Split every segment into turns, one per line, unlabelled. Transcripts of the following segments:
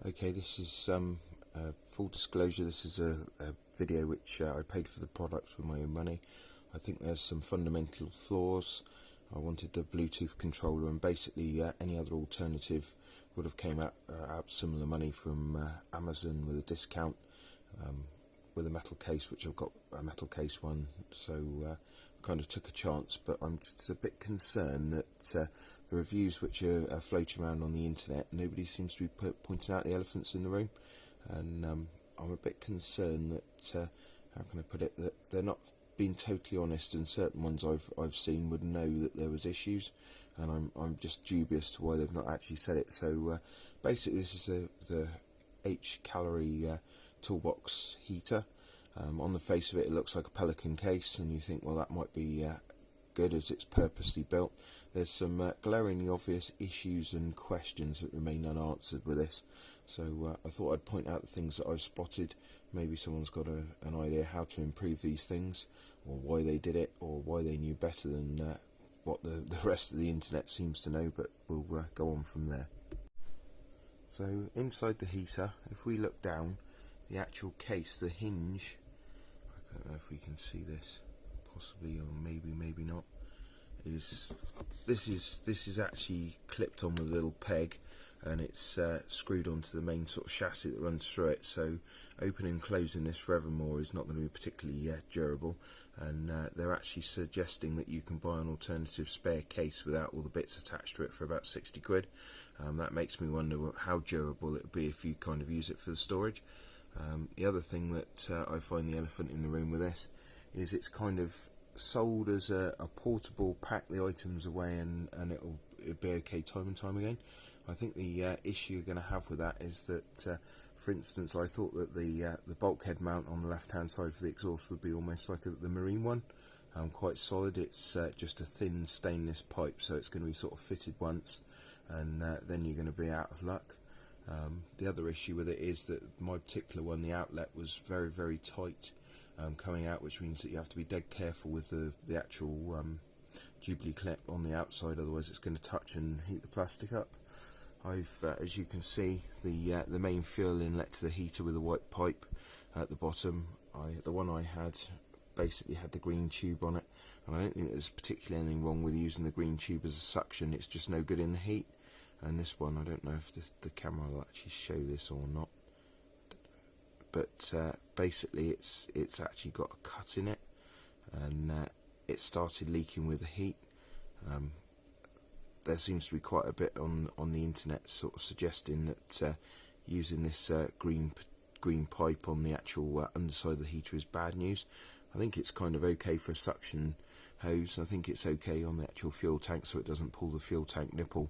Okay, this is full disclosure. This is a video which I paid for the product with my own money. I think there's some fundamental flaws. I wanted the Bluetooth controller, and basically any other alternative would have came out similar money from Amazon with a discount, with a metal case, which I've got a metal case one, so kind of took a chance. But I'm just a bit concerned that the reviews which are floating around on the internet, nobody seems to be pointing out the elephants in the room, and I'm a bit concerned that how can I put it, that they're not being totally honest, and certain ones I've seen would know that there was issues, and I'm just dubious to why they've not actually said it. So basically this is the Hcalory toolbox heater. On the face of it, it looks like a Pelican case, and you think, well, that might be good as it's purposely built. There's some glaringly obvious issues and questions that remain unanswered with this, so I thought I'd point out the things that I've spotted. Maybe someone's got an idea how to improve these things, or why they did it, or why they knew better than what the rest of the internet seems to know, but we'll go on from there. So inside the heater, if we look down, the actual case, the hinge, I don't know if we can see this, possibly, or maybe not, is this is actually clipped on with a little peg, and it's screwed onto the main sort of chassis that runs through it. So opening and closing this forevermore is not going to be particularly durable, and they're actually suggesting that you can buy an alternative spare case without all the bits attached to it for about 60 quid. That makes me wonder how durable it would be if you kind of use it for the storage. The other thing that I find the elephant in the room with this is it's kind of sold as a portable, pack the items away and it'll be okay time and time again. I think the issue you're going to have with that is that, for instance, I thought that the bulkhead mount on the left hand side for the exhaust would be almost like the marine one, quite solid. It's just a thin stainless pipe, so it's going to be sort of fitted once, and then you're going to be out of luck. The other issue with it is that my particular one, the outlet was very, very tight coming out, which means that you have to be dead careful with the actual Jubilee clip on the outside, otherwise it's going to touch and heat the plastic up. I've, as you can see, the main fuel inlet to the heater with a white pipe at the bottom. The one I had basically had the green tube on it, and I don't think there's particularly anything wrong with using the green tube as a suction. It's just no good in the heat. And this one, I don't know if the camera will actually show this or not, but basically it's actually got a cut in it, and it started leaking with the heat. There seems to be quite a bit on the internet sort of suggesting that using this green pipe on the actual underside of the heater is bad news. I think it's kind of okay for a suction hose. I think it's okay on the actual fuel tank, so it doesn't pull the fuel tank nipple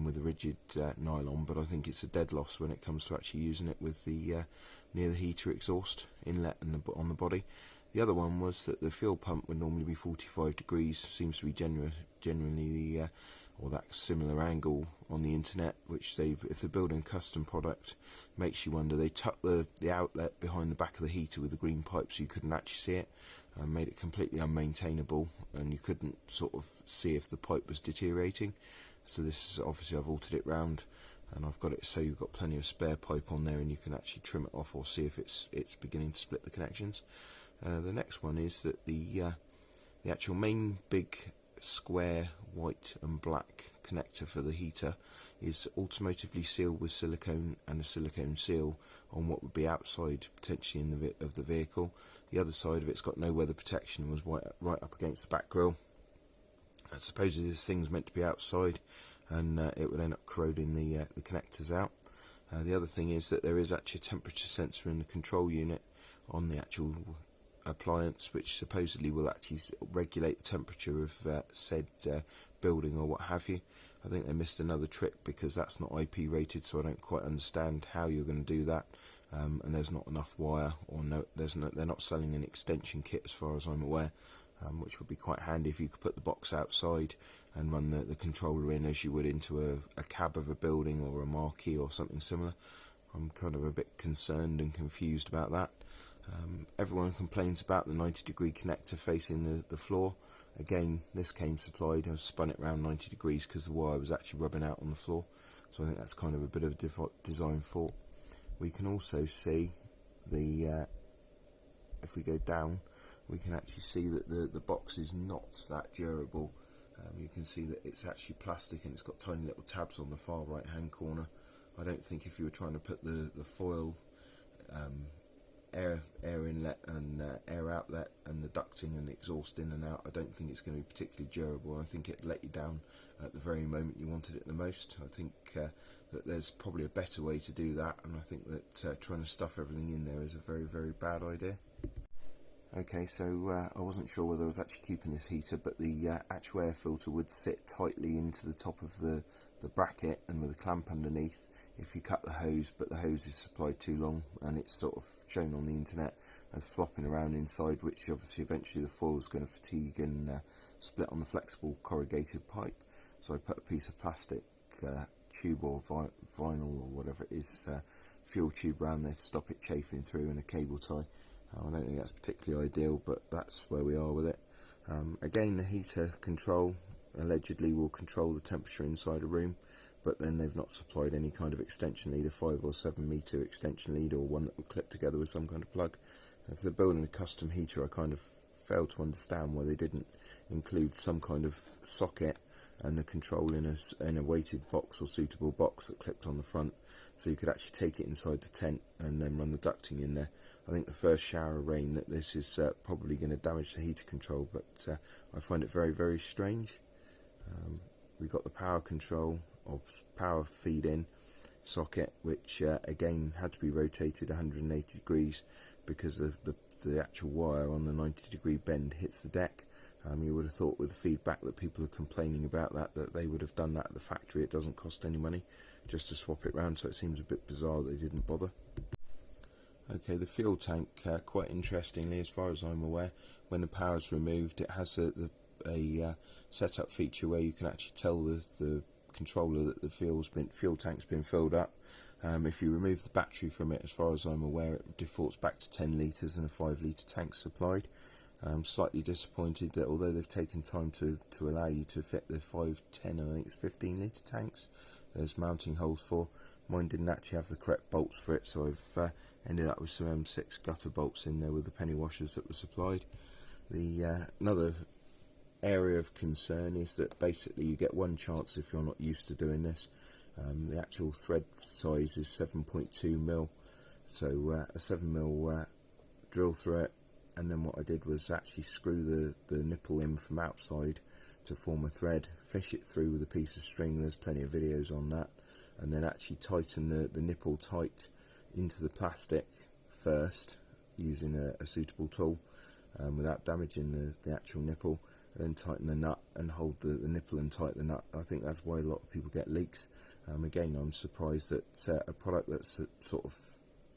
with a rigid nylon, but I think it's a dead loss when it comes to actually using it with the near the heater exhaust inlet and on the body. The other one was that the fuel pump would normally be 45 degrees, seems to be generally or that similar angle on the internet, which if they're building a custom product, makes you wonder. They tucked the outlet behind the back of the heater with the green pipe so you couldn't actually see it, and made it completely unmaintainable, and you couldn't sort of see if the pipe was deteriorating. So this is obviously, I've altered it round, and I've got it so you've got plenty of spare pipe on there, and you can actually trim it off or see if it's beginning to split the connections. The next one is that the actual main big square white and black connector for the heater is automotively sealed with silicone and a silicone seal on what would be outside potentially of the vehicle. The other side of it's got no weather protection, was right up against the back grille. Supposedly this thing's meant to be outside, and it would end up corroding the connectors out. The other thing is that there is actually a temperature sensor in the control unit on the actual appliance, which supposedly will actually regulate the temperature of said building or what have you. I think they missed another trick, because that's not IP rated, so I don't quite understand how you're going to do that. And there's not enough wire, or they're not selling an extension kit as far as I'm aware, which would be quite handy if you could put the box outside and run the controller in as you would into a cab of a building or a marquee or something similar. I'm kind of a bit concerned and confused about that. Everyone complains about the 90-degree connector facing the floor. Again, this came supplied. I spun it around 90 degrees because the wire was actually rubbing out on the floor. So I think that's kind of a bit of a design fault. We can also see the if we go down, we can actually see that the box is not that durable. You can see that it's actually plastic and it's got tiny little tabs on the far right hand corner. I don't think if you were trying to put the foil air inlet and air outlet and the ducting and the exhaust in and out, I don't think it's going to be particularly durable. I think it let you down at the very moment you wanted it the most. I think that there's probably a better way to do that, and I think that trying to stuff everything in there is a very, very bad idea. Okay, so I wasn't sure whether I was actually keeping this heater, but the actual air filter would sit tightly into the top of the bracket and with a clamp underneath if you cut the hose, but the hose is supplied too long and it's sort of shown on the internet as flopping around inside, which obviously eventually the foil is going to fatigue and split on the flexible corrugated pipe. So I put a piece of plastic tube or vinyl or whatever it is, fuel tube around there to stop it chafing through, and a cable tie. I don't think that's particularly ideal, but that's where we are with it. Again, the heater control allegedly will control the temperature inside a room, but then they've not supplied any kind of extension lead, a 5 or 7 metre extension lead, or one that will clip together with some kind of plug. If they're building a custom heater, I kind of fail to understand why they didn't include some kind of socket and the control in a weighted box or suitable box that clipped on the front, so you could actually take it inside the tent and then run the ducting in there. I think the first shower of rain that this is probably going to damage the heater control, but I find it very, very strange. We've got the power control or power feed in socket, which again had to be rotated 180 degrees because the actual wire on the 90-degree bend hits the deck. You would have thought with the feedback that people are complaining about that they would have done that at the factory. It doesn't cost any money just to swap it round, so it seems a bit bizarre they didn't bother. Okay, the fuel tank, quite interestingly, as far as I'm aware, when the power is removed, it has a setup feature where you can actually tell the controller that the fuel tank's been filled up. If you remove the battery from it, as far as I'm aware, it defaults back to 10 litres and a 5 litre tank supplied. I'm slightly disappointed that although they've taken time to allow you to fit the 5, 10, I think it's 15 litre tanks, there's mounting holes for. Mine didn't actually have the correct bolts for it, so I've ended up with some M6 gutter bolts in there with the penny washers that were supplied. Another area of concern is that basically you get one chance if you're not used to doing this. The actual thread size is 7.2mm, so a 7mm drill through it, and then what I did was actually screw the nipple in from outside to form a thread, fish it through with a piece of string. There's plenty of videos on that, and then actually tighten the nipple tight into the plastic first using a suitable tool without damaging the actual nipple, and then tighten the nut and hold the nipple and tighten the nut. I think that's why a lot of people get leaks. Again, I'm surprised that a product that sort of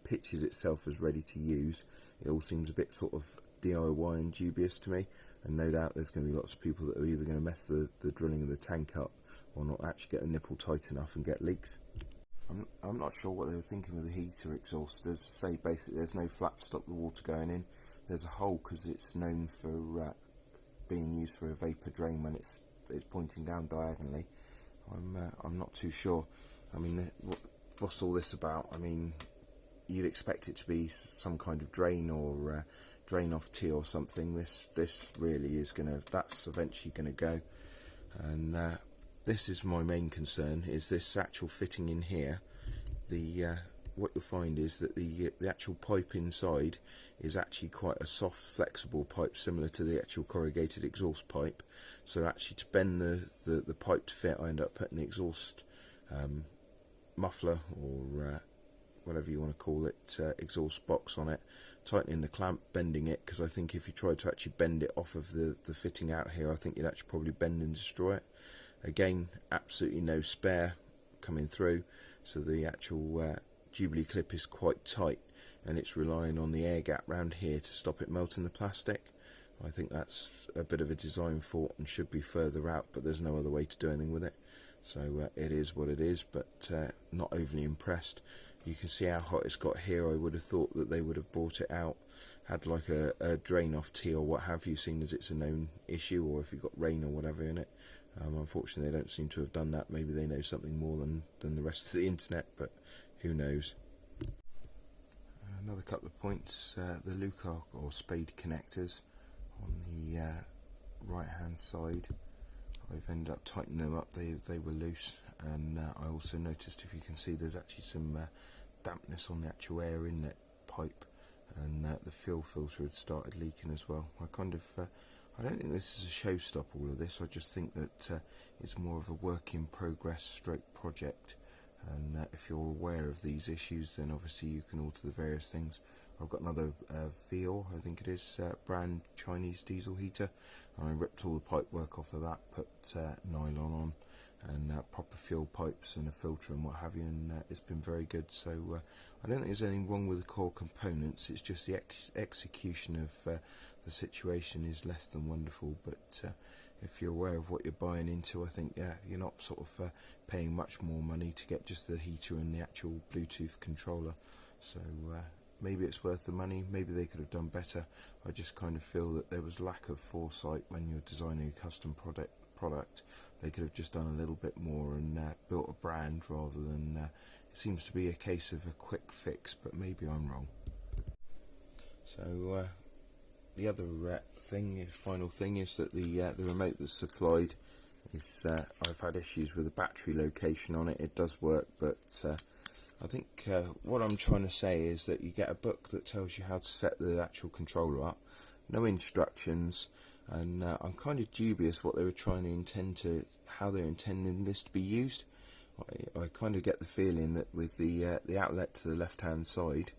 pitches itself as ready to use, it all seems a bit sort of DIY and dubious to me, and no doubt there's going to be lots of people that are either going to mess the drilling of the tank up or not actually get the nipple tight enough and get leaks. I'm not sure what they were thinking with the heater exhaust. As I say, basically there's no flap to stop the water going in. There's a hole because it's known for being used for a vapour drain when it's pointing down diagonally. I'm not too sure. I mean, what's all this about? I mean, you'd expect it to be some kind of drain or drain off tee or something. This really is that's eventually gonna go, and this is my main concern, is this actual fitting in here. What you'll find is that the actual pipe inside is actually quite a soft, flexible pipe, similar to the actual corrugated exhaust pipe. So actually to bend the pipe to fit, I end up putting the exhaust muffler or whatever you want to call it, exhaust box on it, tightening the clamp, bending it, because I think if you tried to actually bend it off of the fitting out here, I think you'd actually probably bend and destroy it. Again, absolutely no spare coming through, so the actual Jubilee clip is quite tight, and it's relying on the air gap round here to stop it melting the plastic. I think that's a bit of a design fault and should be further out, but there's no other way to do anything with it. So it is what it is, but not overly impressed. You can see how hot it's got here. I would have thought that they would have brought it out, had like a drain off tee or what have you, seen as it's a known issue, or if you've got rain or whatever in it. Unfortunately, they don't seem to have done that. Maybe they know something more than the rest of the internet, but who knows. Another couple of points, the Luca or spade connectors on the right hand side. I've ended up tightening them up, they were loose, and I also noticed, if you can see, there's actually some dampness on the actual air inlet pipe, and the fuel filter had started leaking as well. I don't think this is a showstop, all of this. I just think that it's more of a work in progress stroke project, and if you're aware of these issues, then obviously you can alter the various things. I've got another Vior, I think it is, brand Chinese diesel heater, and I ripped all the pipe work off of that, put nylon on, and proper fuel pipes and a filter and what have you, and it's been very good. So I don't think there's anything wrong with the core components, it's just the execution of the situation is less than wonderful. But if you're aware of what you're buying into, I think you're not sort of paying much more money to get just the heater and the actual Bluetooth controller. So maybe it's worth the money, maybe they could have done better. I just kind of feel that there was lack of foresight when you're designing a custom product. They could have just done a little bit more and built a brand, rather than it seems to be a case of a quick fix, but maybe I'm wrong. So the other final thing is that the remote that's supplied is, I've had issues with the battery location on it. It does work, but I think what I'm trying to say is that you get a book that tells you how to set the actual controller up, no instructions, and I'm kind of dubious what they were trying to how they're intending this to be used. I kind of get the feeling that with the outlet to the left hand side,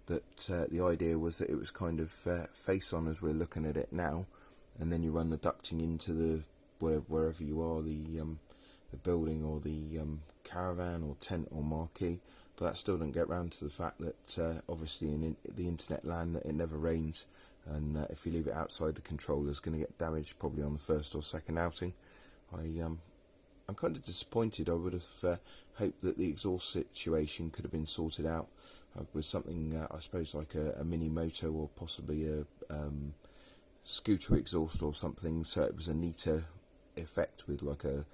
that the idea was that it was kind of face on as we're looking at it now, and then you run the ducting into the wherever you are, the building or the caravan or tent or marquee. But that still doesn't get round to the fact that obviously in the internet land that it never rains, and if you leave it outside, the controller is going to get damaged probably on the first or second outing. I'm kind of disappointed. I would have hoped that the exhaust situation could have been sorted out with something, I suppose, like a mini moto, or possibly a scooter exhaust or something, so it was a neater effect with like a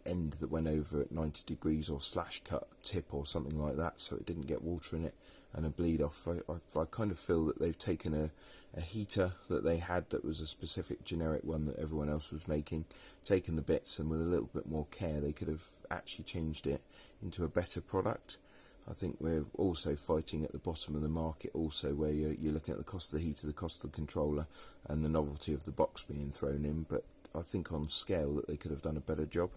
end that went over at 90 degrees or slash cut tip or something like that, so it didn't get water in it and a bleed off. I kind of feel that they've taken a heater that they had that was a specific generic one that everyone else was making, taken the bits, and with a little bit more care they could have actually changed it into a better product. I think we're also fighting at the bottom of the market also, where you're looking at the cost of the heater, the cost of the controller, and the novelty of the box being thrown in. But I think on scale that they could have done a better job.